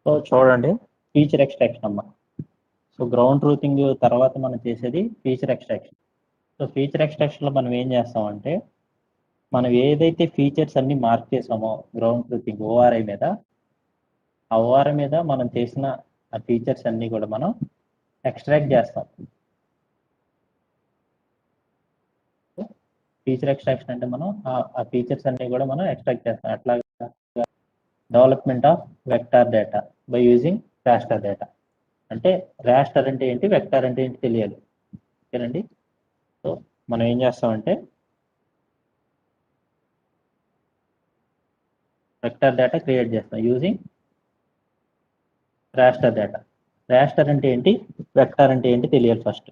So చూడండి, feature extraction అమ్మ. So ground truthing తర్వాత మనం చేసేది ఫీచర్ ఎక్స్ట్రాక్షన్. సో ఫీచర్ ఎక్స్ట్రాక్షన్లో మనం ఏం చేస్తామంటే, మనం ఏదైతే ఫీచర్స్ అన్ని మార్క్ చేసామో గ్రౌండ్ ట్రూతింగ్ ఓఆర్ఐ మీద, ఆ ఓఆర్ఐ మీద మనం చేసిన ఆ ఫీచర్స్ అన్ని కూడా మనం ఎక్స్ట్రాక్ట్ చేస్తాం. ఫీచర్ ఎక్స్ట్రాక్షన్ అంటే మనం ఆ ఫీచర్స్ అన్ని కూడా మనం ఎక్స్ట్రాక్ట్ చేస్తాం. అట్లా development of vector data by using raster data. అంటే రాస్టర్ అంటే ఏంటి, వెక్టార్ అంటే ఏంటి తెలియాలి. ఓకేనండి. సో మనం ఏం చేస్తామంటే వెక్టార్ డేటా క్రియేట్ చేస్తాం యూజింగ్ రాస్టర్ డేటా. రాస్టర్ అంటే ఏంటి, వెక్టార్ అంటే ఏంటి తెలియాలి ఫస్ట్.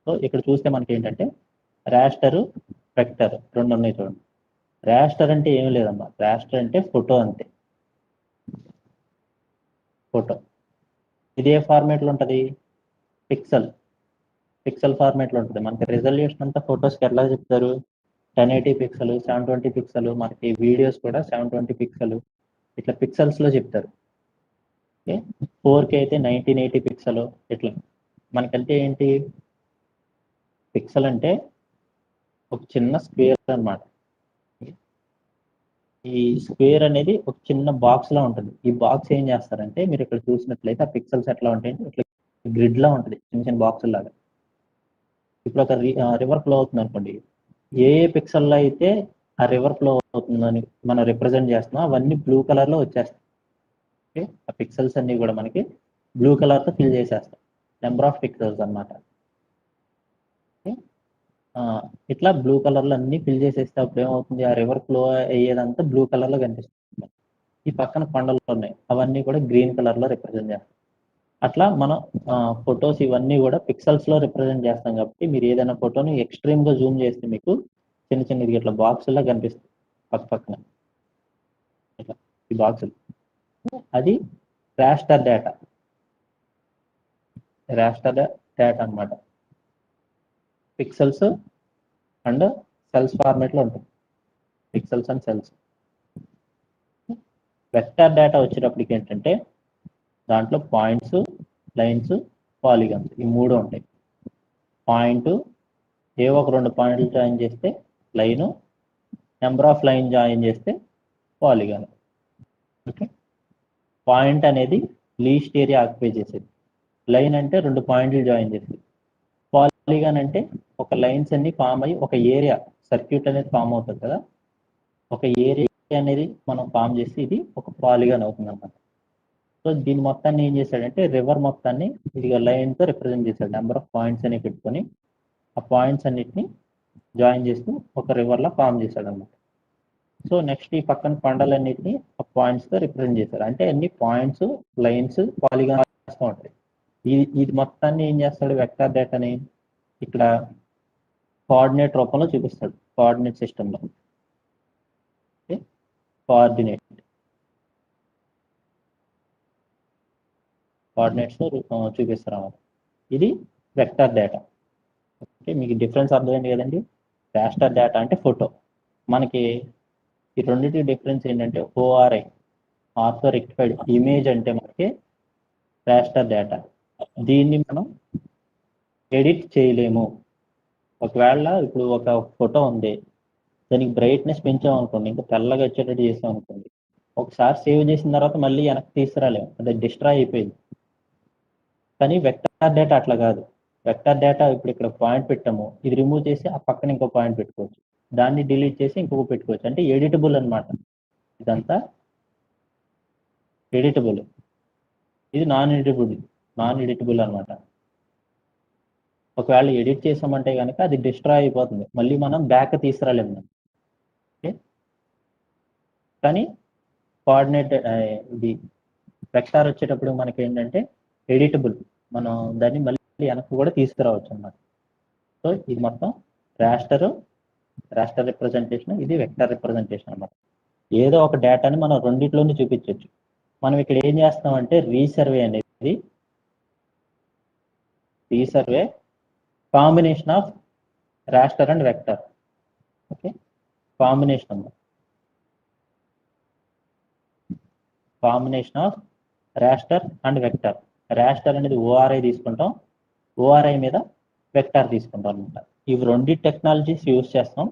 సో ఇక్కడ చూస్తే మనకి ఏంటంటే రాస్టర్, వెక్టర్ రెండు ఉన్నాయి చూడండి. రాస్టర్ అంటే ఏమి లేదమ్మా, రాస్టర్ అంటే ఫోటో అంతే. ఫోటో ఇది ఏ ఫార్మేట్లో ఉంటుంది, పిక్సెల్. పిక్సెల్ ఫార్మేట్లో ఉంటుంది. మనకి రిజల్యూషన్ అంతా ఫొటోస్కి ఎట్లా చెప్తారు, 1080 పిక్సెల్, 720 పిక్సెల్, మనకి వీడియోస్ కూడా 720 పిక్సెల్, ఇట్లా పిక్సెల్స్లో చెప్తారు. ఓకే, 4K అయితే 1980 పిక్సెల్. ఇట్లా మనకంటే ఏంటి, పిక్సెల్ అంటే ఒక చిన్న స్క్వేర్ అన్నమాట. ఈ స్క్వేర్ అనేది ఒక చిన్న బాక్స్ లా ఉంటుంది. ఈ బాక్స్ ఏం చేస్తారంటే, మీరు ఇక్కడ చూసినట్లయితే ఆ పిక్సెల్స్ ఎట్లా ఉంటాయంటే ఇట్లా గ్రిడ్ లా ఉంటుంది, చిన్న చిన్న బాక్స్ లాగా. ఇప్పుడు ఒక రివర్ ఫ్లో అవుతుంది అనుకోండి, ఏ ఏ పిక్సెల్లో అయితే ఆ రివర్ ఫ్లో అవుతుందని మనం రిప్రజెంట్ చేస్తున్నాం అవన్నీ బ్లూ కలర్ లో వచ్చేస్తాయి. ఓకే, ఆ పిక్సెల్స్ అన్ని కూడా మనకి బ్లూ కలర్ తో ఫిల్ చేసేస్తాం, నెంబర్ ఆఫ్ పిక్సెల్స్ అన్నమాట. ఇట్లా బ్లూ కలర్ లో అన్ని ఫిల్ చేసేస్తే అప్పుడు ఏమవుతుంది, ఆ రివర్ ఫ్లో అయ్యేదంతా బ్లూ కలర్ లో కనిపిస్తుంది. ఈ పక్కన కొండలు ఉన్నాయి, అవన్నీ కూడా గ్రీన్ కలర్ లో రిప్రజెంట్ చేస్తాం. అట్లా మనం ఫొటోస్ ఇవన్నీ కూడా పిక్సెల్స్ లో రిప్రజెంట్ చేస్తాం. కాబట్టి మీరు ఏదైనా ఫోటోని ఎక్స్ట్రీమ్ గా జూమ్ చేస్తే మీకు చిన్న చిన్నది ఇట్లా బాక్స్ లా కనిపిస్తుంది పక్క పక్కన, ఇట్లా ఈ బాక్సులు. అది రాస్టర్ డేటా. రాస్టర్ డేటా అన్నమాట. పిక్సెల్స్ అండ్ సెల్స్ ఫార్మేట్ లో ఉంటుంది, pixels and cells. Vector data వచ్చేటప్పటికి ఏంటంటే దాంట్లో పాయింట్స్, లైన్స్, పాలిగాన్స్ ఈ మూడు ఉంటాయి. పాయింట్ ఏ ఒక రెండు పాయింట్లు జాయిన్ చేస్తే line, number of line join చేస్తే పాలిగాన్. ఓకే, పాయింట్ అనేది లీస్ట్ ఏరియా ఆక్యుపై చేసేది, లైన్ అంటే రెండు పాయింట్లు జాయిన్ చేసేది, పాలిగాన్ అంటే ఒక లైన్స్ అన్ని ఫామ్ అయ్యి ఒక ఏరియా సర్క్యూట్ అనేది ఫామ్ అవుతుంది కదా, ఒక ఏరియా అనేది మనం ఫామ్ చేసి ఇది ఒక పాలిగాన్ అవుతుంది అన్నమాట. సో దీని మొత్తాన్ని ఏం చేశాడంటే రివర్ మొత్తాన్ని ఇదిగా లైన్తో రిప్రజెంట్ చేశాడు, నెంబర్ ఆఫ్ పాయింట్స్ అని పెట్టుకొని ఆ పాయింట్స్ అన్నిటిని జాయిన్ చేస్తూ ఒక రివర్లా ఫామ్ చేశాడు అన్నమాట. సో నెక్స్ట్ ఈ పక్కన కొండలన్నిటిని ఆ పాయింట్స్తో రిప్రజెంట్ చేశారు. అంటే అన్ని పాయింట్స్, లైన్స్, పాలిగాన్ వస్తూ ఉంటాయి. ఇది మొత్తాన్ని ఏం చేస్తాడు వెక్టర్ డేటాని ఇక్కడ కోఆర్డినేట్ రూపంలో చూపిస్తాడు, కోఆర్డినేట్ సిస్టంలో. ఓకే, కోఆర్డినేట్స్ చూపిస్తారు అన్నమాట. ఇది వెక్టర్ డేటా. ఓకే, మీకు డిఫరెన్స్ అర్థమైంది కదండి. రాస్టర్ డేటా అంటే ఫోటో. మనకి ఈ రెండింటి డిఫరెన్స్ ఏంటంటే ఓఆర్ఐ, ఆర్థో రెక్టిఫైడ్ ఇమేజ్ అంటే మనకి రాస్టర్ డేటా. దీన్ని మనం ఎడిట్ చేయలేము. ఒకవేళ ఇప్పుడు ఒక ఫోటో ఉంది, దానికి బ్రైట్నెస్ పెంచామనుకోండి, ఇంకా తెల్లగా వచ్చేటట్టు చేసామనుకోండి, ఒకసారి సేవ్ చేసిన తర్వాత మళ్ళీ వెనక్కి తీసుకురాలేము, అది డిస్ట్రాయ్ అయిపోయింది. కానీ వెక్టర్ డేటా అట్లా కాదు. వెక్టర్ డేటా ఇప్పుడు ఇక్కడ పాయింట్ పెట్టాము, ఇది రిమూవ్ చేసి ఆ పక్కన ఇంకో పాయింట్ పెట్టుకోవచ్చు, దాన్ని డిలీట్ చేసి ఇంకొక పెట్టుకోవచ్చు. అంటే ఎడిటబుల్ అన్నమాట. ఇదంతా ఎడిటబుల్, ఇది నాన్ ఎడిటబుల్ అన్నమాట. ఒకవేళ ఎడిట్ చేసామంటే కనుక అది డిస్ట్రాయ్ అయిపోతుంది, మళ్ళీ మనం బ్యాక్ తీసుకురాలేము. ఓకే, కానీ కోఆర్డినేట్ ఇది వెక్టార్ వచ్చేటప్పుడు మనకి ఏంటంటే ఎడిటబుల్, మనం దాన్ని మళ్ళీ వెనక్కి కూడా తీసుకురావచ్చు అన్నమాట. సో ఇది మొత్తం రాస్టర్ రిప్రజెంటేషన్, ఇది వెక్టర్ రిప్రజెంటేషన్ అన్నమాట. ఏదో ఒక డేటాని మనం రెండిట్లోనే చూపించవచ్చు. మనం ఇక్కడ ఏం చేస్తామంటే రీసర్వే అనేది, resurvey combination of raster and vector. Okay, combination of raster and vector. Raster అనేది ఓఆర్ఐ తీసుకుంటాం, ఓఆర్ఐ మీద వెక్టార్ తీసుకుంటాం అనమాట. ఇవి రెండు టెక్నాలజీస్ యూజ్ చేస్తాం,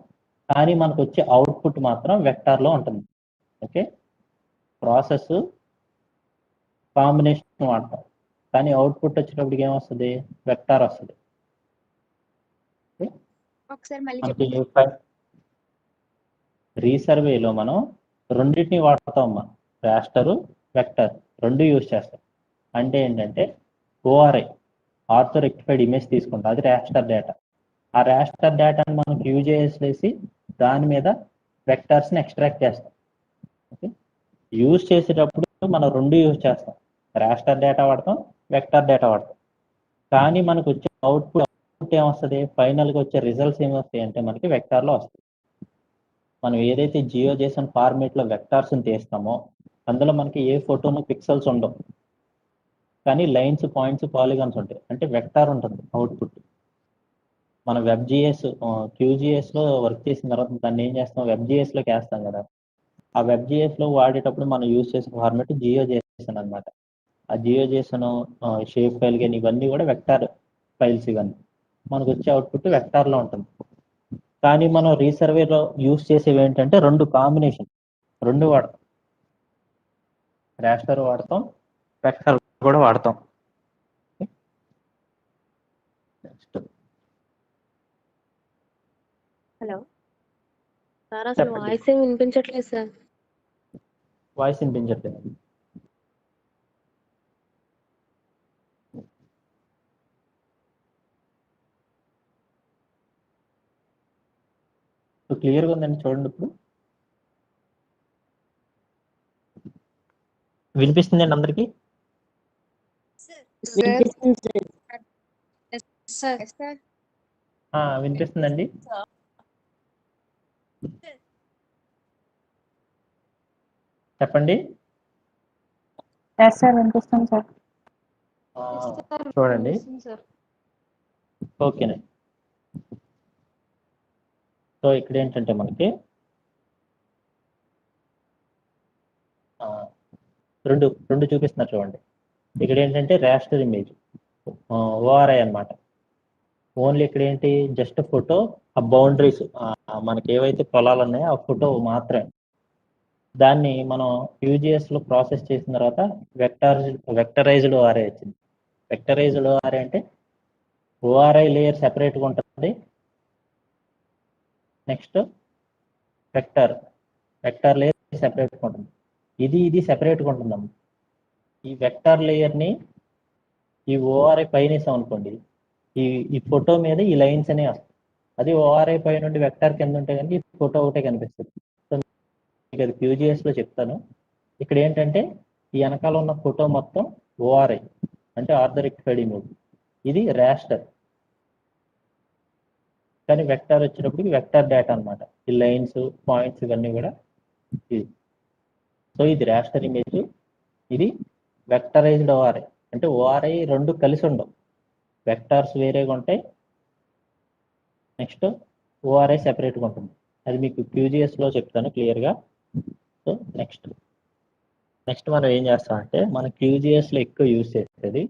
కానీ మనకు వచ్చే అవుట్పుట్ మాత్రం వెక్టార్లో ఉంటుంది. ఓకే, ప్రాసెస్ కాంబినేషన్ వాడతాం, కానీ అవుట్పుట్ వచ్చేటప్పటికి ఏమొస్తుంది, వెక్టార్ వస్తుంది. మనకి రీసర్వేలో మనం రెండింటిని వాడతాం అమ్మా, రాస్టరు వెక్టర్ రెండు యూజ్ చేస్తాం. అంటే ఏంటంటే ఓఆర్ఐ ఆర్థో రెక్టిఫైడ్ ఇమేజ్ తీసుకుంటాం, అది రాస్టర్ డేటా. ఆ రాస్టర్ డేటాని మనం యూజేఎస్ వేసి దాని మీద వెక్టర్స్ని ఎక్స్ట్రాక్ట్ చేస్తాం. ఓకే, యూజ్ చేసేటప్పుడు మనం రెండు యూజ్ చేస్తాం, రాస్టర్ డేటా వాడతాం, వెక్టర్ డేటా వాడతాం. కానీ మనకు వచ్చే అవుట్పుట్ ఏమొస్తుంది, ఫైనల్గా వచ్చే రిజల్ట్స్ ఏమొస్తాయి అంటే మనకి వెక్టార్లో వస్తాయి. మనం ఏదైతే జియోజేసన్ ఫార్మేట్లో వెక్టార్స్ని తీస్తామో అందులో మనకి ఏ ఫోటోను పిక్సెల్స్ ఉండవు, కానీ లైన్స్, పాయింట్స్, పాలిగాన్స్ ఉంటాయి. అంటే వెక్టార్ ఉంటుంది అవుట్పుట్. మన వెబ్జిఎస్ క్యూజిఎస్లో వర్క్ చేసిన తర్వాత దాన్ని ఏం చేస్తాం, వెబ్జిఎస్లోకి వేస్తాం కదా. ఆ వెబ్జిఎస్లో వాడేటప్పుడు మనం యూజ్ చేసే ఫార్మేట్ జియోజేసన్ అనమాట. ఆ జియోజేసన్ షేప్ ఫైల్ కానీ ఇవన్నీ కూడా వెక్టార్ ఫైల్స్. ఇవన్నీ మనకు వచ్చే అవుట్పుట్ వెక్టార్లో ఉంటుంది. కానీ మనం రీసర్వేలో యూజ్ చేసేవి ఏంటంటే రెండు కాంబినేషన్, రెండు వాడతాం, రాస్టర్ వాడతాం, వెక్టర్ కూడా వాడతాం. నెక్స్ట్ హలో సార్, అసలు వాయిస్ ఏమి వినిపించట్లేదు సార్. వాయిస్ వినిపించట్లేదు. క్లియర్గా ఉందండి, చూడండి. ఇప్పుడు వినిపిస్తుందండి అందరికి? వినిపిస్తుందండి. చెప్పండి. సార్ వినిపిస్తుంది సార్. చూడండి, ఓకేనే. సో ఇక్కడ ఏంటంటే మనకి రెండు చూపిస్తున్నారు చూడండి. ఇక్కడ ఏంటంటే రాస్టర్ ఇమేజ్ ఓఆర్ఐ అనమాట. ఓన్లీ ఇక్కడ ఏంటి, జస్ట్ ఫోటో, ఆ బౌండరీస్, మనకి ఏవైతే పొలాలు ఉన్నాయో ఆ ఫోటో మాత్రమే. దాన్ని మనం యూజిఎస్లో ప్రాసెస్ చేసిన తర్వాత వెక్టరైజ్డ్ ఓఆర్ఐ వచ్చింది. వెక్టరైజ్డ్ ఓఆర్ఐ అంటే ఓఆర్ఐ లేయర్ సెపరేట్గా ఉంటుంది, నెక్స్ట్ వెక్టర్ లేయర్ సెపరేట్గా ఉంటుంది. ఇది సెపరేట్గా ఉంటుందమ్మ. ఈ వెక్టర్ లేయర్ని ఈ ఓఆర్ఐ పైన వేసాం అనుకోండి, ఈ ఫోటో మీద ఈ లైన్స్ అనేవి వస్తాయి. అది ఓఆర్ఐ పై నుండి వెక్టర్ కింద ఉంటే కనుక ఈ ఫోటో ఒకటే కనిపిస్తుంది. సో మీకు అది క్యూజిఎస్లో చెప్తాను. ఇక్కడ ఏంటంటే ఈ వెనకాల ఉన్న ఫోటో మొత్తం ఓఆర్ఐ అంటే ఆర్థో రెక్టిఫైడ్ ఇమేజ్, ఇది రాస్టర్. కానీ వెక్టర్ వచ్చేటప్పటికి వెక్టర్ డేటా అనమాట. ఈ లైన్స్, పాయింట్స్ ఇవన్నీ కూడా ఇది. సో ఇది రాస్టర్ ఇమేజ్, ఇది వెక్టరైజ్డ్ ఓఆర్ఐ. అంటే ఓఆర్ఐ రెండు కలిసి ఉండవు, వెక్టార్స్ వేరేగా ఉంటాయి, నెక్స్ట్ ఓఆర్ఐ సెపరేట్గా ఉంటుంది. అది మీకు క్యూజిఎస్లో చెప్తాను క్లియర్గా. సో నెక్స్ట్ మనం ఏం చేస్తామంటే మన క్యూజిఎస్లో ఎక్కువ యూజ్ చేసేది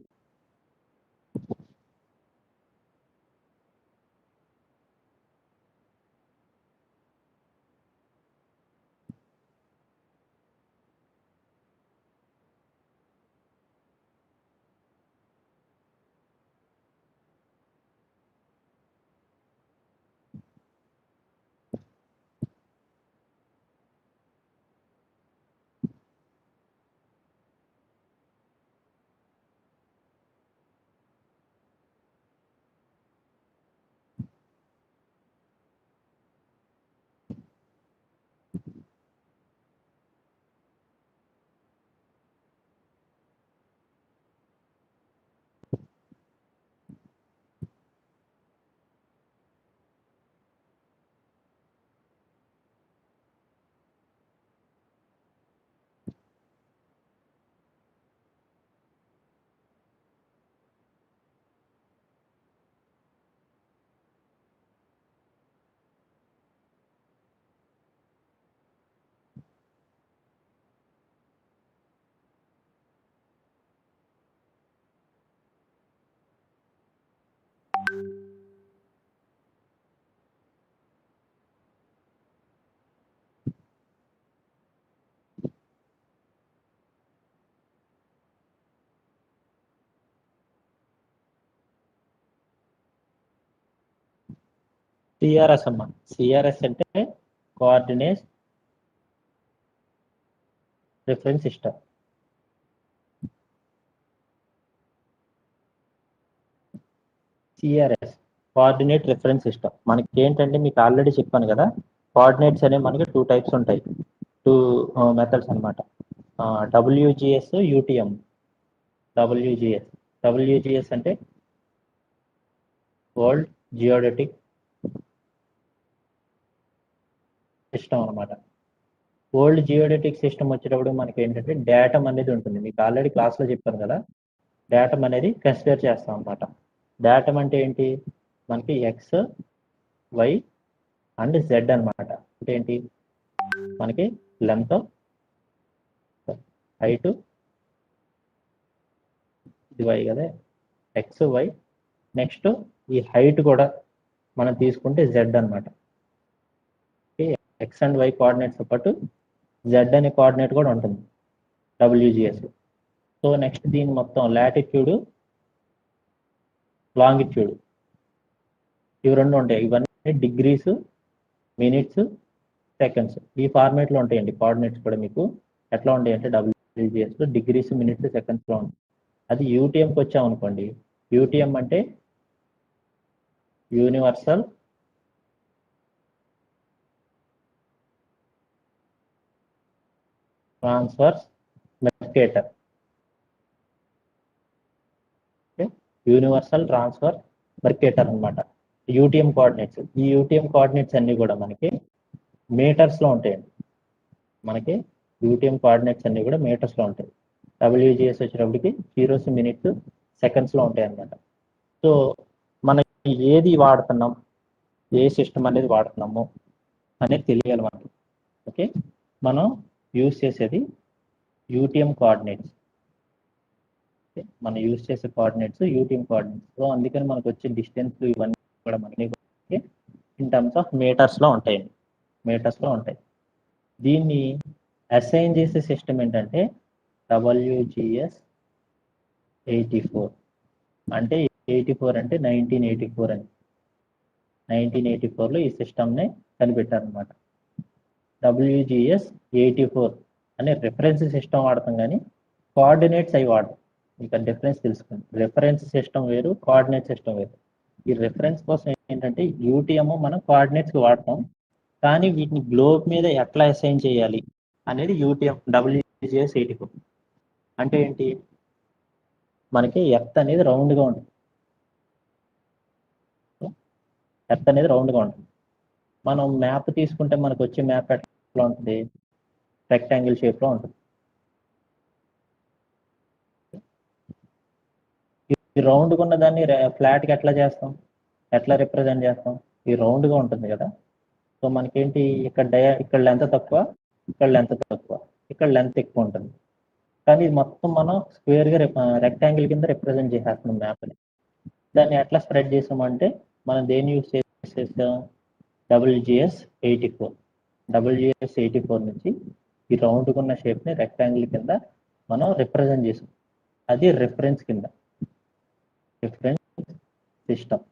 సిఆర్ఎస్ అమ్మా. సిఆర్ఎస్ అంటే coordinate reference system. CRS coordinate reference system మనకి ఏంటంటే మీకు ఆల్రెడీ చెప్పాను కదా, కోఆర్డినేట్స్ అనేవి మనకి 2 టైప్స్ ఉంటాయి, 2 మెథడ్స్ అనమాట. డబ్ల్యూజిఎస్, యూటిఎం. డబ్ల్యూజిఎస్ అంటే వరల్డ్ జియోడెటిక్ సిస్టమ్ అనమాట. వరల్డ్ జియోడెటిక్ సిస్టమ్ వచ్చేటప్పుడు మనకి ఏంటంటే డేటమ్ అనేది ఉంటుంది. మీకు ఆల్రెడీ క్లాస్లో చెప్పాను కదా, డేటమ్ అనేది కన్సిడర్ చేస్తాం అనమాట. డేటమ్ అంటే ఏంటి, మనకి ఎక్స్, వై అండ్ జెడ్ అనమాట. అంటే ఏంటి, మనకి లెంత్, హైట్, ఇది వై కదా, ఎక్స్, వై. నెక్స్ట్ ఈ హైట్ కూడా మనం తీసుకుంటే జెడ్ అనమాట. ఎక్స్ అండ్ వై కోఆర్డినేట్స్తో పాటు జెడ్ అనే కోఆర్డినేట్ కూడా ఉంటుంది డబ్ల్యూజిఎస్. సో నెక్స్ట్ దీని మొత్తం లాటిట్యూడ్, లాంగిట్యూడ్, ఇవి 2 ఉంటాయి. ఇవన్నీ డిగ్రీస్, మినిట్స్, సెకండ్స్ ఈ ఫార్మేట్లో ఉంటాయండి. కోఆర్డినేట్స్ కూడా మీకు ఎట్లా ఉంటాయి అంటే డబ్ల్యూజిఎస్లో డిగ్రీస్, మినిట్స్, సెకండ్స్లో ఉంటాయి. అది యూటీఎంకి వచ్చామనుకోండి, యూటీఎం అంటే universal transfers Mercator. Universal transfer Mercator అనమాట యూటీఎం కోఆర్డినేట్స్. ఈ యూటీఎం కోఆర్డినేట్స్ అన్ని కూడా మనకి మీటర్స్లో ఉంటాయండి. మనకి యూటీఎం కోఆర్డినేట్స్ అన్ని కూడా మీటర్స్లో ఉంటాయి. డబ్ల్యూజిఎస్ వచ్చేటప్పటికి జీరోస్, మినిట్స్, సెకండ్స్లో ఉంటాయి అన్నమాట. సో మనం ఏది వాడుతున్నాం, ఏ సిస్టమ్ అనేది వాడుతున్నాము అనేది తెలియాలి మనకి. ఓకే, మనం యూజ్ చేసేది యూటీఎం కోఆర్డినేట్స్. మనం యూజ్ చేసే కోఆర్డినేట్స్ యూటీఎం కోఆర్డినేట్స్. సో అందుకని మనకు వచ్చే డిస్టెన్స్ ఇవన్నీ కూడా మనకి ఇన్ టర్మ్స్ ఆఫ్ మీటర్స్లో ఉంటాయండి, మీటర్స్లో ఉంటాయి. దీన్ని అసైన్ చేసే సిస్టమ్ ఏంటంటే WGS 84. అంటే 84 అంటే 1984 అని. 1984లో ఈ సిస్టమ్ని కనిపెట్టారనమాట. WGS 84 అనే రిఫరెన్స్ సిస్టమ్ వాడతాం, కానీ కోఆర్డినేట్స్ అవి వాడతాం. ఇక డిఫరెన్స్ తెలుసుకోండి. రిఫరెన్స్ సిస్టమ్ వేరు, కోఆర్డినేట్ సిస్టమ్ వేరు. ఈ రిఫరెన్స్ కోసం ఏంటంటే యూటీఎం మనం కోఆర్డినేట్స్కి వాడతాం, కానీ వీటిని గ్లోబ్ మీద ఎట్లా అసైన్ చేయాలి అనేది యూటీఎం WGS 84. అంటే ఏంటి, మనకి ఎర్త్ అనేది రౌండ్గా ఉంటుంది. ఎర్త్ అనేది రౌండ్గా ఉంటుంది. మనం మ్యాప్ తీసుకుంటే మనకు వచ్చే మ్యాప్ ఎట్లా ఉంటుంది, రెక్టాంగిల్ షేప్లో ఉంటుంది. ఈ రౌండ్గా ఉన్న దాన్ని ఫ్లాట్గా ఎట్లా చేస్తాం, ఎట్లా రిప్రజెంట్ చేస్తాం, ఈ రౌండ్గా ఉంటుంది కదా. సో మనకేంటి, ఇక్కడ లెంత్ తక్కువ, ఇక్కడ లెంత్ తక్కువ, ఇక్కడ లెంత్ ఎక్కువ ఉంటుంది. కానీ ఇది మొత్తం మనం స్క్వేర్గా రెక్టాంగిల్ కింద రిప్రజెంట్ చేసేస్తున్నాం మ్యాప్ని. దాన్ని ఎట్లా స్ప్రెడ్ చేసామంటే మనం దేన్ని యూజ్ చేసేస్తాం, WGS 84. WGS 84 నుంచి ఈ రౌండ్గా ఉన్న షేప్ని రెక్టాంగిల్ కింద మనం రిప్రజెంట్ చేసాం. అది రిఫరెన్స్ కింద, రిఫరెన్స్ సిస్టమ్.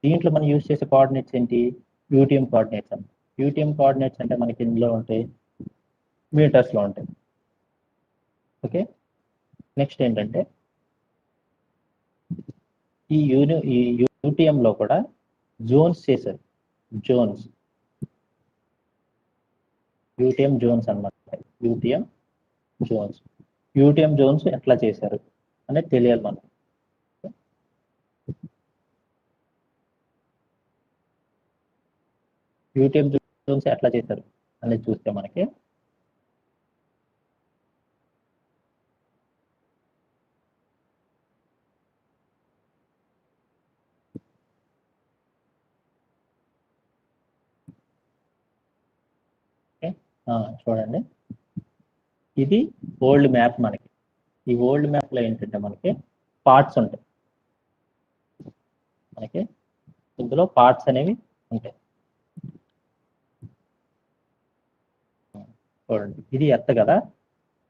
దీంట్లో మనం యూజ్ చేసే కోఆర్డినేట్స్ ఏంటి, యూటీఎం కోఆర్డినేట్స్ అంట. యూటీఎం కోఆర్డినేట్స్ అంటే మనకి ఇందులో ఉంటాయి, మీటర్స్లో ఉంటాయి. ఓకే, నెక్స్ట్ ఏంటంటే ఈ యూటీఎంలో కూడా జోన్స్ చేశారు. జోన్స్, యూటీఎం జోన్స్ అన్నమాట. యూటీఎం జోన్స్, యూటీఎం జోన్స్ ఎట్లా చేశారు అనేది తెలియాలి మనకు. యూటీఎం జోన్స్ ఎట్లా చేశారు అనేది చూస్తే మనకి చూడండి, ఇది ఓల్డ్ మ్యాప్. మనకి ఈ ఓల్డ్ మ్యాప్లో ఏంటంటే మనకి పార్ట్స్ ఉంటాయి. మనకి ఇందులో పార్ట్స్ అనేవి ఉంటాయి. చూడండి, ఇది ఎర్త్ కదా.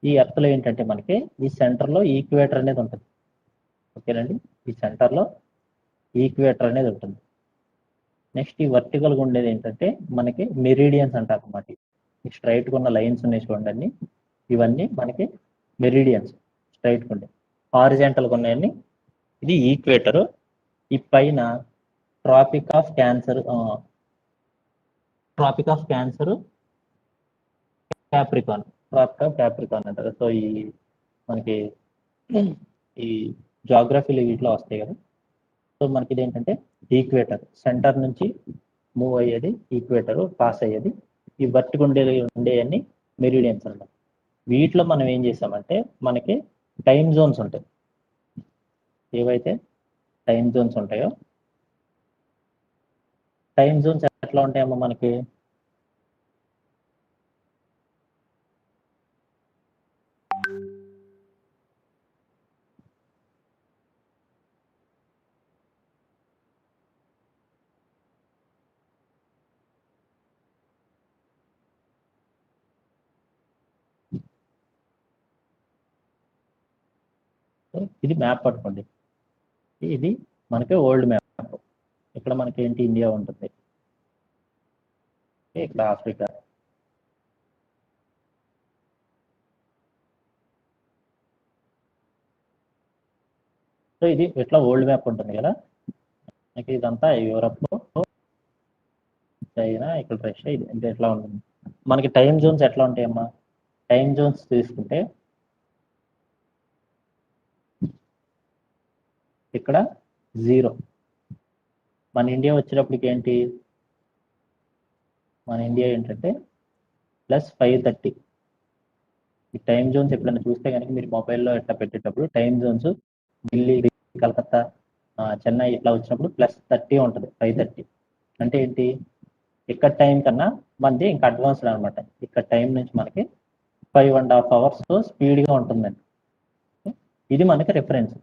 ఈ ఎర్త్లో ఏంటంటే మనకి ఈ సెంటర్లో ఈక్వేటర్ అనేది ఉంటుంది. ఓకేనండి, ఈ సెంటర్లో ఈక్వేటర్ అనేది ఉంటుంది. నెక్స్ట్ ఈ వర్టికల్గా ఉండేది ఏంటంటే మనకి మెరిడియన్స్ అంటారు అన్నమాట. ఈ స్ట్రైట్గా ఉన్న లైన్స్ ఉన్నాయి చూడండి అన్ని, ఇవన్నీ మనకి మెరిడియన్స్ స్ట్రైట్గా ఉండే. హారిజాంటల్గా ఉన్నాయన్ని ఇది ఈక్వేటర్. ఈ పైన ట్రాపిక్ ఆఫ్ క్యాన్సర్ క్యాప్రికాన్ అంటారు. సో ఈ మనకి ఈ జాగ్రఫీలు వీటిలో వస్తాయి కదా. సో మనకి ఇది ఏంటంటే ఈక్వేటర్, సెంటర్ నుంచి మూవ్ అయ్యేది ఈక్వేటర్, పాస్ అయ్యేది. ఈ వర్టికి ఉండేవన్నీ మెరిడియన్స్ అన్నమాట. వీటిలో మనం ఏం చేసామంటే మనకి టైం జోన్స్ ఉంటాయి. ఏవైతే టైం జోన్స్ ఉంటాయో, టైం జోన్స్ ఎట్లా ఉంటాయమ్మా మనకి, ఇది మ్యాప్ పట్టుకోండి. ఇది మనకి ఓల్డ్ మ్యాప్. ఇక్కడ మనకి ఏంటి ఇండియా ఉంటుంది, ఇక్కడ ఆఫ్రికా, సో ఇది ఇట్లా ఓల్డ్ మ్యాప్ ఉంటుంది కదా. మనకి ఇదంతా యూరప్, చైనా, ఇక్కడ రష్యా, ఇది ఎట్లా ఉంటుంది. మనకి టైం జోన్స్ ఎట్లా ఉంటాయమ్మా, టైం జోన్స్ తీసుకుంటే ఇక్కడ 0. మన ఇండియా వచ్చేటప్పటికి ఏంటి, మన ఇండియా ఏంటంటే +5:30. ఈ టైం జోన్స్ ఎప్పుడైనా చూస్తే కనుక మీరు మొబైల్లో ఎట్లా పెట్టేటప్పుడు టైం జోన్స్ ఢిల్లీ, కలకత్తా, చెన్నై ఇట్లా వచ్చినప్పుడు +30 ఉంటుంది, 5:30. అంటే ఏంటి, ఇక్కడ టైం కన్నా మనది ఇంకా అడ్వాన్స్డ్ అనమాట. ఇక్కడ టైం నుంచి మనకి 5.5 hours స్పీడ్గా ఉంటుందండి. ఇది మనకి రిఫరెన్స్.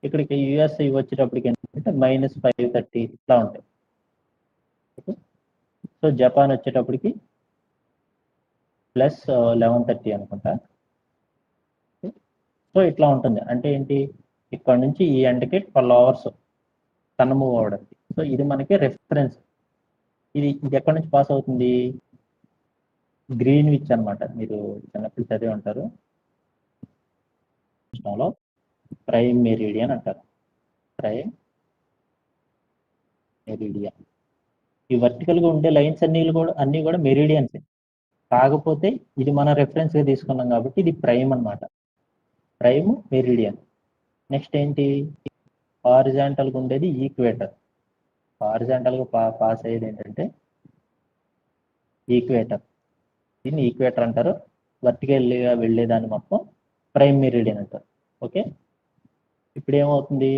ఇక్కడికి యుఎస్ఏ వచ్చేటప్పటికి ఏంటంటే -5:30 ఇట్లా ఉంటాయి. సో జపాన్ వచ్చేటప్పటికి +11:30 అనుకుంటా. సో ఇట్లా ఉంటుంది. అంటే ఏంటి, ఇక్కడ నుంచి ఈ ఎండ్కి 12 hours సన్ మూవ్ అవడానికి. సో ఇది మనకి రెఫరెన్స్. ఇది ఎక్కడి నుంచి పాస్ అవుతుంది, గ్రీన్విచ్ అనమాట. మీరు చిన్నప్పుడు చదివి ఉంటారు, ప్రైమ్ మెరిడియన్ అంటారు. Prime meridian. ఈ వర్టికల్గా ఉండే లైన్స్ అన్నీ కూడా మెరిడియన్స్. కాకపోతే ఇది మన రెఫరెన్స్ గా తీసుకున్నాం కాబట్టి ఇది ప్రైమ్ అన్నమాట, ప్రైమ్ మెరిడియన్. నెక్స్ట్ ఏంటి, హారిజాంటల్గా ఉండేది ఈక్వేటర్. హారిజాంటల్గా పాస్ అయ్యేది ఏంటంటే ఈక్వేటర్. దీన్ని ఈక్వేటర్ అంటారు. వర్టికల్గా వెళ్ళేదాన్ని మొత్తం ప్రైమ్ మెరిడియన్ అంటారు. ఓకే, ఇప్పుడు ఏమవుతుంది,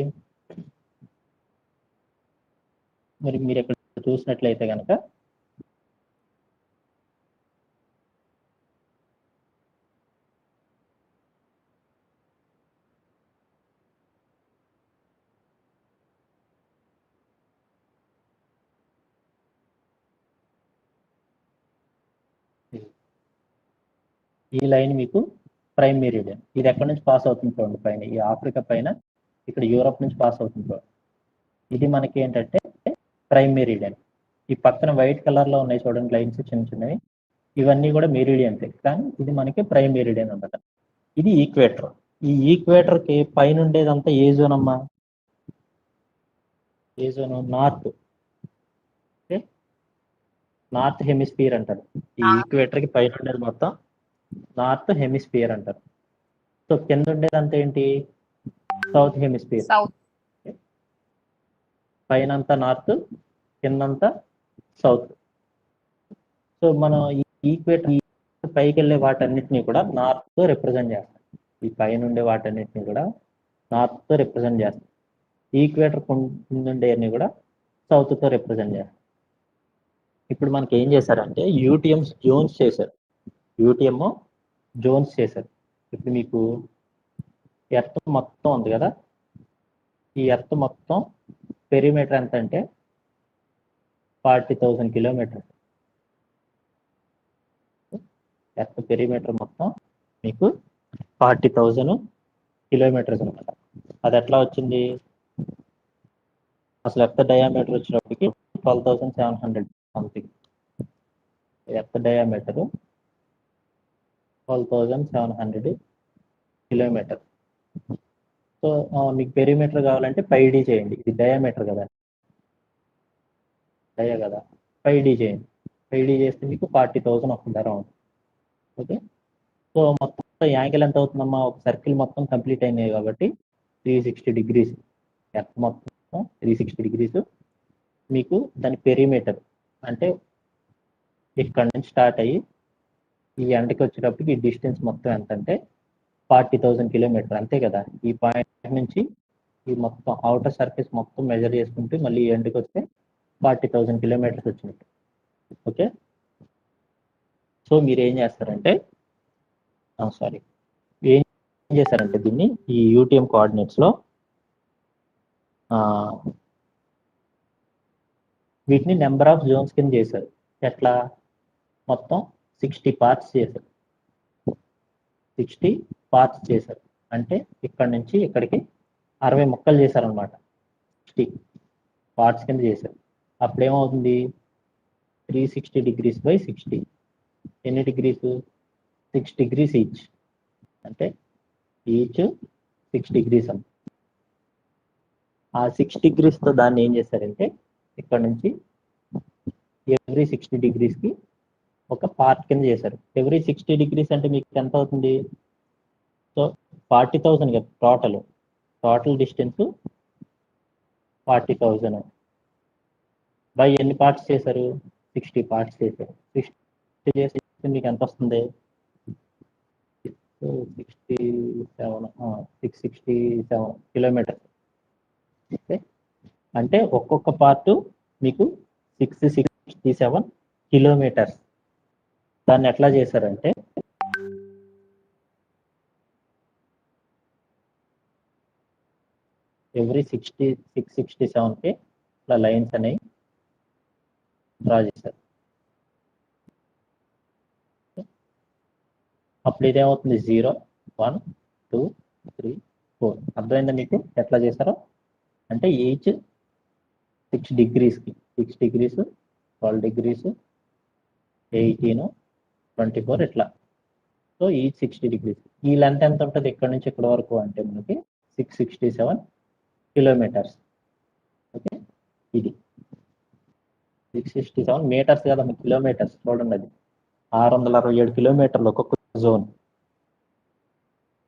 మరి మీరు ఇక్కడ చూసినట్లయితే కనుక ఈ లైన్ మీకు ప్రైమ్ మెరిడియన్. ఇది ఎక్కడి నుంచి పాస్ అవుతుంది చూడండి, పైన ఈ ఆఫ్రికా పైన, ఇక్కడ యూరప్ నుంచి పాస్ అవుతుంది చూడండి. ఇది మనకి ఏంటంటే ప్రైమ్ మెరిడియన్. ఈ పక్కన వైట్ కలర్ లో ఉన్నాయి చూడండి లైన్స్ చిన్న చిన్నవి, ఇవన్నీ కూడా మెరిడియన్స్. కానీ ఇది మనకి ప్రైమ్ మెరిడియన్ అన్నమాట. ఇది ఈక్వేటర్. ఈ ఈక్వేటర్ కి పైన ఉండేదంతా ఏ జోన్ అమ్మా, ఏ జోన్, నార్త్. నార్త్ హెమిస్ఫియర్ అంటారు. ఈ ఈక్వేటర్ కి పైన ఉండేది మొత్తం నార్త్ హెమిస్ఫియర్ అంటారు. సో కింద ఉండేదంతా ఏంటి, సౌత్ హెమిస్ఫియర్. పైన అంతా నార్త్, కిందంతా సౌత్. సో మనం ఈ ఈక్వేటర్ పైకి వెళ్ళే వాటన్నిటిని కూడా నార్త్ తో రిప్రజెంట్ చేస్తాం. ఈ పైన ఉండే వాటన్నిటిని కూడా నార్త్ తో రిప్రజెంట్ చేస్తాం. ఈక్వేటర్ ఉండే అన్ని కూడా సౌత్ తో రిప్రజెంట్ చేస్తాం. ఇప్పుడు మనకి ఏం చేశారంటే యూటీఎం జోన్స్ చేశారు. యూటీఎం జోన్స్ చేశారు. ఇప్పుడు మీకు ఎర్త్ మొత్తం ఉంది కదా, ఈ ఎర్త్ మొత్తం పెరిమీటర్ ఎంత అంటే 40,000 కిలోమీటర్స్. ఎర్త్ పెరిమీటర్ మొత్తం మీకు 40,000 కిలోమీటర్స్ అనమాట. అది ఎట్లా వచ్చింది, అసలు ఎర్త్ డయామీటర్ వచ్చినప్పటికి 12,700 something. Earth diameter 12,700 kilometre. So మీకు పెరిమీటర్ కావాలంటే 5D చేయండి. ఇది డయామీటర్ కదా, డయా కదా, 5D చేయండి. 5D చేస్తే మీకు 40,000 వస్తుంది అరౌండ్. ఓకే, సో మొత్తం యాంగిల్ ఎంత అవుతుందమ్మా? ఒక సర్కిల్ మొత్తం కంప్లీట్ అయినాయి కాబట్టి 360 డిగ్రీస్. ఎర్త్ మొత్తం 360 డిగ్రీస్. మీకు దాని పెరిమీటర్ అంటే ఇక్కడ నుంచి స్టార్ట్ అయ్యి ఈ ఎండకి వచ్చేటప్పటికి ఈ డిస్టెన్స్ మొత్తం ఎంత అంటే 40,000 కిలోమీటర్, అంతే కదా. ఈ పాయింట్ నుంచి ఈ మొత్తం అవుటర్ సర్ఫేస్ మొత్తం మెజర్ చేసుకుంటే మళ్ళీ ఈ ఎండకి వస్తే 40,000 కిలోమీటర్స్ వచ్చినట్టు. ఓకే, సో మీరు ఏం చేస్తారంటే ఏం చేశారంటే దీన్ని ఈ యూటీఎం కోఆర్డినేట్స్లో వీటిని నెంబర్ ఆఫ్ జోన్స్ కింద చేశారు. ఎట్లా? మొత్తం 60 పార్ట్స్ చేశారు. 60 పార్ట్స్ చేశారు అంటే ఇక్కడ నుంచి ఇక్కడికి 60 ముక్కలు చేశారనమాట. 60 పార్ట్స్ కింద చేశారు. అప్పుడు ఏమవుతుంది? 360 డిగ్రీస్ బై 60 ఎన్ని డిగ్రీస్? 6 డిగ్రీస్ ఈచ్, అంటే ఈచ్ 6 డిగ్రీస్ అని. ఆ 6 డిగ్రీస్తో దాన్ని ఏం చేశారంటే ఇక్కడ నుంచి ఎవ్రీ 60 డిగ్రీస్కి ఒక పార్ట్ కింద చేశారు. ఎవ్రీ 60 డిగ్రీస్ అంటే మీకు ఎంత అవుతుంది? సో 40,000 కదా టోటల్ డిస్టెన్స్ 40,000 బై ఎన్ని పార్ట్స్ చేశారు? 60 పార్ట్స్ చేశారు. 60 చేసి మీకు ఎంత వస్తుంది? 667 కిలోమీటర్స్. ఓకే, అంటే ఒక్కొక్క పార్ట్ మీకు 667 కిలోమీటర్స్. దాన్ని ఎట్లా చేశారంటే ఎవ్రీ 667కి ఇట్లా లైన్స్ అనేవి డ్రా చేశారు. అప్పుడు ఇదేమవుతుంది? 0, 1, 2, 3, 4. అర్థమైందా మీకు ఎట్లా చేశారో? అంటే ఈచ్ 6 డిగ్రీస్కి 6 డిగ్రీస్, 12 డిగ్రీస్, 18, 24 ఇట్లా. సో ఈ 60 డిగ్రీస్ ఈ లెంత్ ఎంత ఉంటుంది ఇక్కడ నుంచి ఇక్కడ వరకు అంటే మనకి 667 కిలోమీటర్స్. ఓకే, ఇది 667 మీటర్స్ కదా, కిలోమీటర్స్. చూడండి, అది 667 కిలోమీటర్లు ఒక్కొక్క జోన్.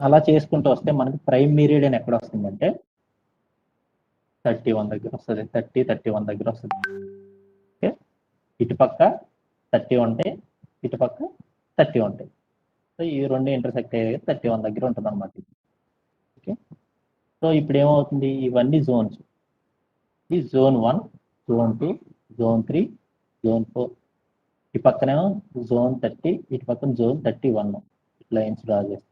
అలా చేసుకుంటూ వస్తే మనకి ప్రైమ్ మెరిడియన్ ఎక్కడ వస్తుందంటే 31 దగ్గర వస్తుంది. 31 దగ్గర వస్తుంది. ఓకే, ఇటుపక్క 30 ఉంటాయి, ఇటుపక్క 30 ఉంటాయి. సో ఈ రెండు ఇంటర్సెక్ట్ అయ్యే 31 దగ్గర ఉంటుంది అనమాట. ఓకే, సో ఇప్పుడు ఏమవుతుంది? ఇవన్నీ జోన్స్. ఈ జోన్ 1, జోన్ 2, జోన్ 3, జోన్ 4. ఈ పక్కనేమో జోన్ 30, ఇటు పక్కన జోన్ 31 లైన్స్ డ్రా చేస్తాం.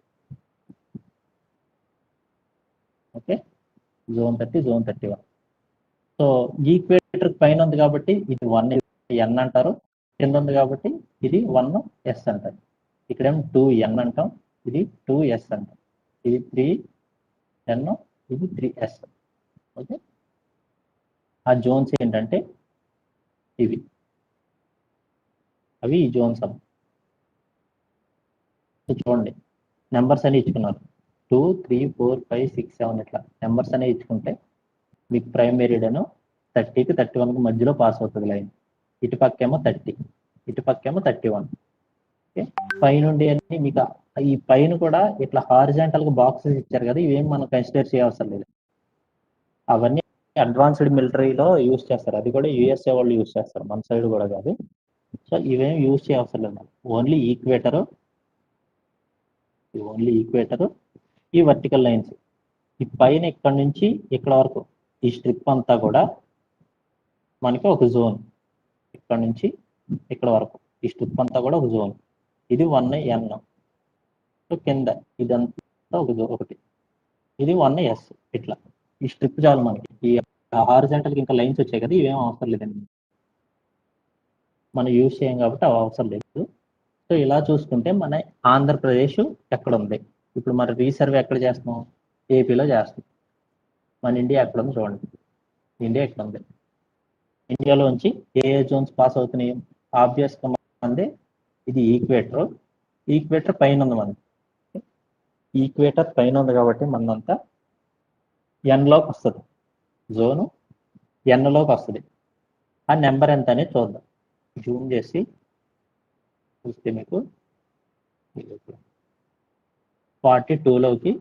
Okay, zone 30, zone 31. So equator పైన ఉంది కాబట్టి ఇది 1n అంటారు, కింద ఉంది కాబట్టి ఇది 1s అంటారు. ఇక్కడేమో 2n అంటాం, ఇది 2s అంటాం. ఇది 3n, ఇది 3s. ఓకే, ఆ జోన్స్ ఏంటంటే ఇవి, అవి ఈ జోన్స్ అవి. చూడండి, నెంబర్స్ అని ఇచ్చుకున్నారు. 2, 3, 4, 5, 6, 7 ఇట్లా నెంబర్స్ అనే ఇచ్చుకుంటే మీకు ప్రైమ్ మెరిడియన్ 30కి 31కి మధ్యలో పాస్ అవుతుంది లైన్. ఇటు పక్కేమో 30, ఇటు పక్కేమో 31. ఓకే, పైనుండి అన్ని మీకు ఈ పైన కూడా ఇట్లా హారిజాంటల్ గా బాక్సెస్ ఇచ్చారు కదా, ఇవేం మనం కన్సిడర్ చేయవసరం లేదు. అవన్నీ అడ్వాన్స్డ్ మిలిటరీలో యూజ్ చేస్తారు. అది కూడా యూఎస్ఏ వాళ్ళు యూజ్ చేస్తారు, మన సైడ్ కూడా కాదు. సో ఇవేం యూజ్ చేయవసరం లేదు. ఓన్లీ ఈక్వేటర్, ఈ వర్టికల్ లైన్స్. ఈ పైన ఇక్కడ నుంచి ఇక్కడ వరకు ఈ స్ట్రిప్ అంతా కూడా మనకి ఒక జోన్. ఇక్కడ నుంచి ఇక్కడ వరకు ఈ స్ట్రిప్ అంతా కూడా ఒక జోన్. ఇది 1n. సో కింద ఇదంతా ఒకటి, ఇది 1s. ఇట్లా ఈ స్ట్రిప్ చాలు మనకి. ఈ హారిజాంటల్కి ఇంకా లైన్స్ వచ్చాయి కదా, ఇవేం అవసరం లేదండి, మనం యూజ్ చేయం కాబట్టి అవి అవసరం లేదు. సో ఇలా చూసుకుంటే మన ఆంధ్రప్రదేశ్ ఎక్కడ ఉంది? ఇప్పుడు మన రీసర్వే ఎక్కడ చేస్తున్నాం? ఏపీలో చేస్తున్నాం. మన ఇండియా ఎక్కడ ఉంది చూడండి. ఇండియా ఎక్కడ ఉంది? ఇండియాలోంచి ఏ జోన్స్ పాస్ అవుతున్నాయి? ఆబ్వియస్ గా మనది ఇది ఈక్వేటర్ పైన ఉంది మనది. ఈక్వేటర్ పైన ఉంది కాబట్టి మనంతా ఎన్లోకి వస్తుంది, జోను ఎన్లోకి వస్తుంది. ఆ నెంబర్ ఎంత అనేది చూద్దాం. జూమ్ చేసి చూస్తే మీకు 42లోకి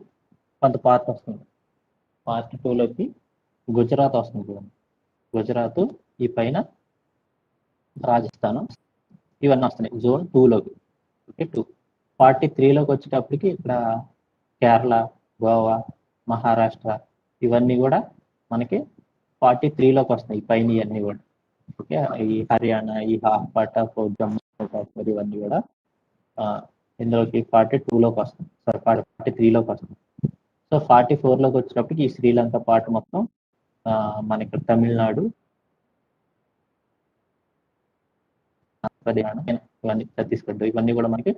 కొంత పార్ట్ వస్తుంది. పార్ట్ 2లోకి గుజరాత్ వస్తుంది చూడండి. గుజరాత్, ఈ పైన రాజస్థాన్, ఇవన్నీ వస్తున్నాయి జోన్ 2లోకి. ఓకే, 2. 43లోకి వచ్చేటప్పటికి ఇక్కడ కేరళ, గోవా, మహారాష్ట్ర ఇవన్నీ కూడా మనకి 43లోకి వస్తాయి, ఈ పైన ఇవన్నీ కూడా. ఓకే, ఈ హర్యానా, ఈ పటాఫ్, జమ్మూ కాశ్మీర్ ఇవన్నీ కూడా ఇందులోకి 42లోకి వస్తుంది, సారీ 43లోకి వస్తుంది. సో 44లోకి వచ్చినప్పటికి ఈ శ్రీలంక పార్ట్ మొత్తం మనకి తమిళనాడు, ఇవన్నీ ఛత్తీస్గఢ్ ఇవన్నీ కూడా మనకి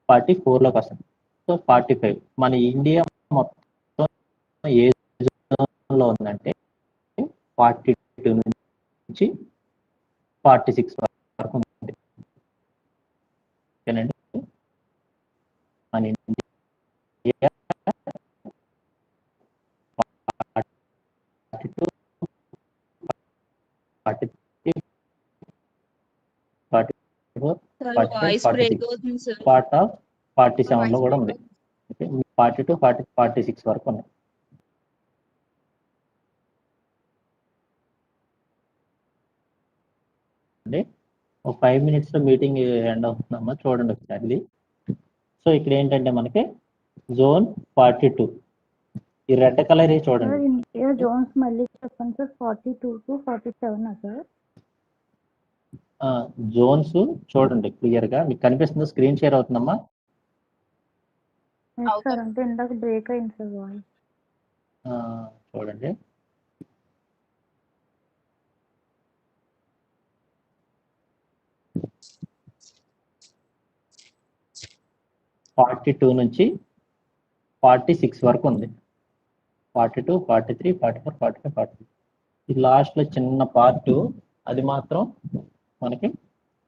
44లోకి వస్తుంది. సో 45 మన ఇండియా మొత్తం ఏ జోన్లో ఉందంటే 42 నుంచి 46 వరకు ఉంది. ఓకేనండి, మన ఇండియా 42, 43, 44, 45, 46 పార్ట్ ఆఫ్ 47లో కూడా ఉంది. 42, 40, 46 వరకు ఉన్నాయి. ఒక 5 minutes లో మీటింగ్ ఎండ్ అవుతుందమ్మా, చూడండి ఒకసారి ఇది. సో ఇక్కడ ఏంటంటే మనకి జోన్ 42, ఈ రెడ్ కలర్ చూడండి. ఇండియా జోన్స్ మళ్ళీ చెప్పండి సార్. 42 to 47 sir. జోన్స్ చూడండి క్లియర్ గా మీకు కనిపిస్తుంది, స్క్రీన్ షేర్ అవుతుందమ్మా. సార్ అంటే ఇందాక బ్రేక్ అయింది సార్ వాయిస్. చూడండి, (42) నుంచి 46 వరకు ఉంది. 42, 43, 44, 45, 46. ఈ లాస్ట్ లో చిన్న పార్ట్ అది మాత్రం మనకి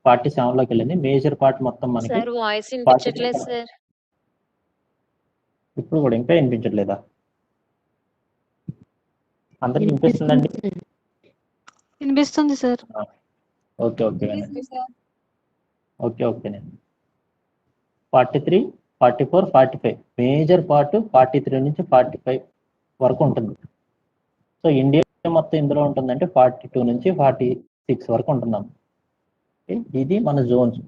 47లోకి వెళ్ళింది. మేజర్ పార్ట్ మొత్తం మనకి సార్ వాయిస్ వినిపించట్లేదు సార్. ఇప్పుడు కూడా ఇంకా వినిపించట్లేదా? అందరికి వినిపిస్తుందండి? వినిపిస్తుంది సార్. ఓకే నేను 43, 44, 45 మేజర్ పార్ట్ 43 నుంచి 45 వరకు ఉంటుంది. సో ఇండియా మొత్తం ఇందులో ఉంటుందంటే 42 నుంచి 46 వరకు ఉంటున్నాం. ఇది మన జోన్స్.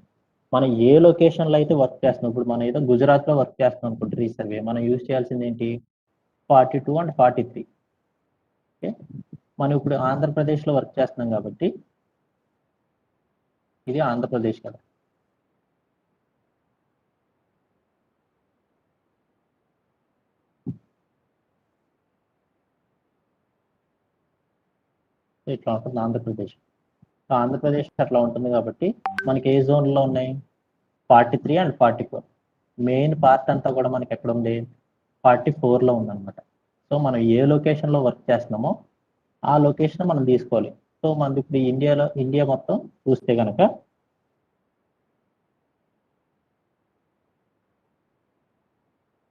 మనం ఏ లొకేషన్ లో అయితే వర్క్ చేస్తున్నాం, ఇప్పుడు మనం ఏదో గుజరాత్ లో వర్క్ చేస్తున్నాం అనుకుంటే రీసర్వే, మనం యూజ్ చేయాల్సింది ఏంటి? 42 and 43. ఓకే, మనం ఇప్పుడు ఆంధ్రప్రదేశ్ లో వర్క్ చేస్తున్నాం కాబట్టి ఇది ఆంధ్రప్రదేశ్ కదా. ఇట్లా ఉంటుంది ఆంధ్రప్రదేశ్. ఆంధ్రప్రదేశ్ అట్లా ఉంటుంది కాబట్టి మనకి ఏ జోన్లో ఉన్నాయి? 43 and 44. మెయిన్ పార్ట్ అంతా కూడా మనకి ఎక్కడ ఉంది? 44లో ఉందన్నమాట. సో మనం ఏ లొకేషన్లో వర్క్ చేస్తున్నామో ఆ లొకేషన్ మనం తీసుకోవాలి. సో మనది ఇప్పుడు ఇండియా మొత్తం చూస్తే కనుక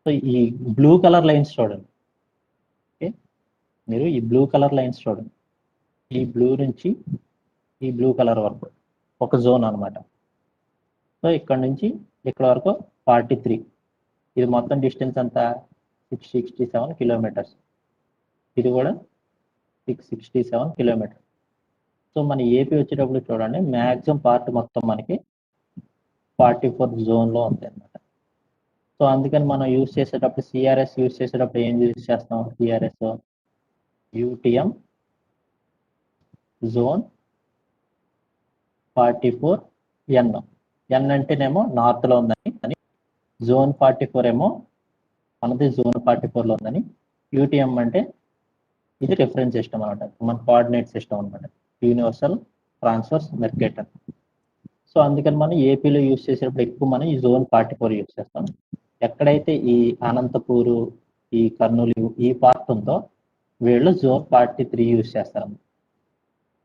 సో ఈ బ్లూ కలర్ లైన్స్ చూడండి. ఓకే, మీరు ఈ బ్లూ కలర్ లైన్స్ చూడండి. ఈ బ్లూ నుంచి ఈ బ్లూ కలర్ వరకు ఒక జోన్ అనమాట. సో ఇక్కడ నుంచి ఇక్కడ వరకు 43. ఇది మొత్తం డిస్టెన్స్ అంతా 667 కిలోమీటర్స్. ఇది కూడా 667 కిలోమీటర్స్. సో మన ఏపీ వచ్చేటప్పుడు చూడండి, మ్యాక్సిమం పార్ట్ మొత్తం మనకి 44 జోన్లో ఉంది అనమాట. సో అందుకని మనం యూజ్ చేసేటప్పుడు సిఆర్ఎస్ యూజ్ చేసేటప్పుడు ఏం యూజ్ చేస్తాం? సిఆర్ఎస్ యూటీఎం జోన్ 44 ఎన్ అంటేనేమో నార్త్లో ఉందని, అని జోన్ 44 ఏమో మనది జోన్ 44లో ఉందని. యూటీఎం అంటే ఇది రిఫరెన్స్ సిస్టమ్ అనమాట, మన కోఆర్డినేట్ సిస్టమ్ అనమాట, యూనివర్సల్ ట్రాన్స్ఫర్స్ మెర్కేటర్. సో అందుకని మనం ఏపీలో యూజ్ చేసేటప్పుడు ఎక్కువ మనం ఈ జోన్ 44 యూజ్ చేస్తాం. ఎక్కడైతే ఈ అనంతపూరు, ఈ కర్నూలు ఈ పార్ట్ ఉందో వీళ్ళు జోన్ 43 యూజ్ చేస్తారు.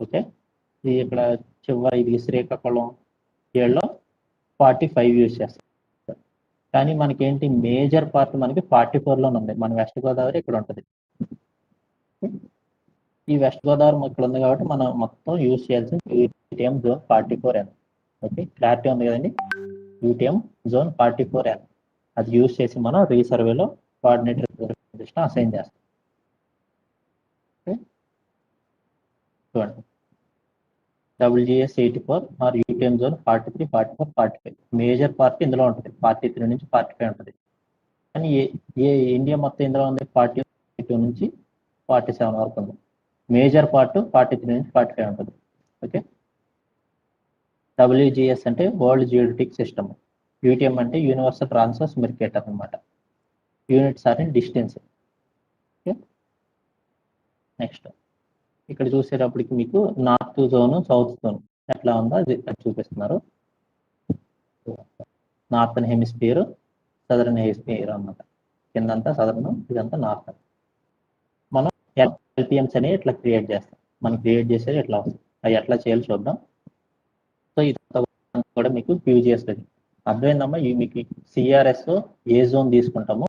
ఓకే, ఇది ఇక్కడ చివరి ఇది శ్రీకాకుళం ఏళ్ళలో 45 యూజ్ చేస్తారు. కానీ మనకి ఏంటి మేజర్ పార్ట్ మనకి 44లోనే ఉంది. మన వెస్ట్ గోదావరి ఇక్కడ ఉంటుంది. ఈ వెస్ట్ గోదావరి ఇక్కడ ఉంది కాబట్టి మనం మొత్తం యూజ్ చేయాల్సింది UTM zone 44N. Okay, clarity ఉంది కదండి. యూటీఎం జోన్ 44N అది యూజ్ చేసి మనం రీసర్వేలో కోఆర్డినేటర్ సిస్టమ్ అసైన్ చేస్తాం. ఓకే, చూడండి WGS 84 or UTM zone 43, 44, 45 major part ఇందులో ఉంటుంది. 43 నుంచి 45 ఉంటుంది. కానీ ఇండియా మొత్తం ఇందులో ఉంది 42 నుంచి 47 వరకు ఉంది. మేజర్ పార్ట్ 43 నుంచి 45 ఉంటుంది. ఓకే, WGS అంటే వరల్డ్ జియోడెటిక్ సిస్టమ్, యూటీఎం అంటే యూనివర్సల్ ట్రాన్స్వర్స్ మెర్కేటర్ అనమాట. Units are in distance. Okay, next ఇక్కడ చూసేటప్పటికి మీకు నార్త్ జోన్ సౌత్ జోన్ ఎట్లా ఉందో అది చూపిస్తున్నారు. నార్థన్ హెమిస్ఫియర్, సదరన్ హెమిస్ఫియర్ అన్నమాట. కిందంతా సదరన్, ఇదంతా నార్త్. మనం ఎల్పిఎంస్ అనేవి ఇట్లా క్రియేట్ చేస్తాం. మనం క్రియేట్ చేసేది ఎట్లా వస్తుంది, అది ఎట్లా చేయాలి చూద్దాం. సో ఇది కూడా మీకు QGS అర్థమైందమ్మా. మీకు సిఆర్ఎస్ ఏ జోన్ తీసుకుంటామో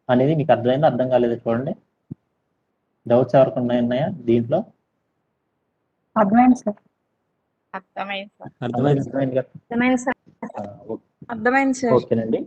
అనేది మీకు అర్థమైందా, అర్థం కాలేదు చూడండి. డౌట్స్ ఎవరికి ఉన్నాయా దీంట్లో? అర్థమైంది సార్. అర్థమైంది సార్. అర్థమైంది కదా? అర్థమైంది సార్. ఓకే, అర్థమైంది సార్. ఓకేనండి.